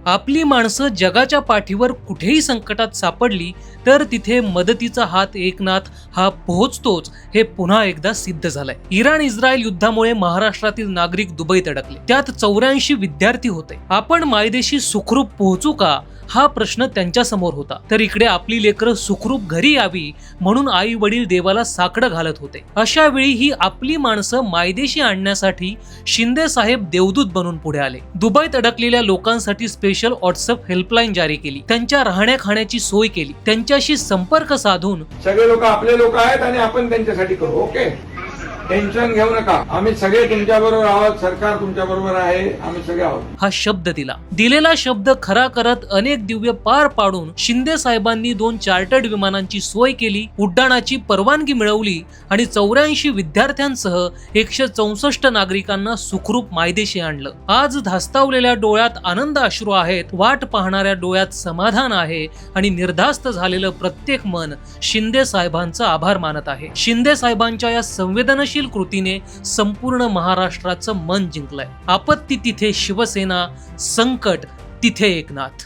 आपली माणसं जगाच्या पाठीवर कुठेही संकटात सापडली तर तिथे मदतीचा हात एकनाथ हा पोहोचतोच, हे पुन्हा एकदा सिद्ध झालंय. इराण इस्रायल युद्धामुळे महाराष्ट्रातील नागरिक दुबईत अडकले, त्यात 84 विद्यार्थी होते. आपण मायदेशी सुखरूप पोहोचू का, हा प्रश्न त्यांच्या समोर होता. तर इकडे आपली लेकरं सुखरूप घरी यावी म्हणून आई वडील देवाला साकडं घालत होते. अशा वेळी ही आपली माणसं मायदेशी आणण्यासाठी शिंदे साहेब देवदूत बनून पुढे आले. दुबईत अडकलेल्या लोकांसाठी स्पेशल व्हॉट्सअप हेल्पलाईन जारी केली, त्यांच्या राहण्या खाण्याची सोय केली, त्यांच्याशी संपर्क साधून सगळे लोक आपले लोक आहेत आणि आपण त्यांच्यासाठी करू. ओके, टेन्शन घेऊ नका, आम्ही सगळे तुमच्या बरोबर आहोत, सरकार तुमच्या बरोबर आहे, आम्ही सगळे आहोत हा शब्द दिला. दिलेला शब्द खरा करत अनेक दिव्य पार पाडून शिंदे साहेबांनी 2 चार्टर्ड विमानांची सोय केली, उड्डाणाची परवानगी मिळवली आणि 84 विद्यार्थ्यांसह 164 नागरिकांना सुखरूप मायदेशी आणलं. आज धास्तावलेल्या डोळ्यात आनंद अश्रू आहेत, वाट पाहणाऱ्या डोळ्यात समाधान आहे आणि निर्धास्त झालेलं प्रत्येक मन शिंदे साहेबांचा आभार मानत आहे. शिंदे साहेबांच्या या संवेदनशील कृतीने संपूर्ण महाराष्ट्राचं मन जिंकलंय. आपत्ती तिथे शिवसेना, संकट तिथे एकनाथ.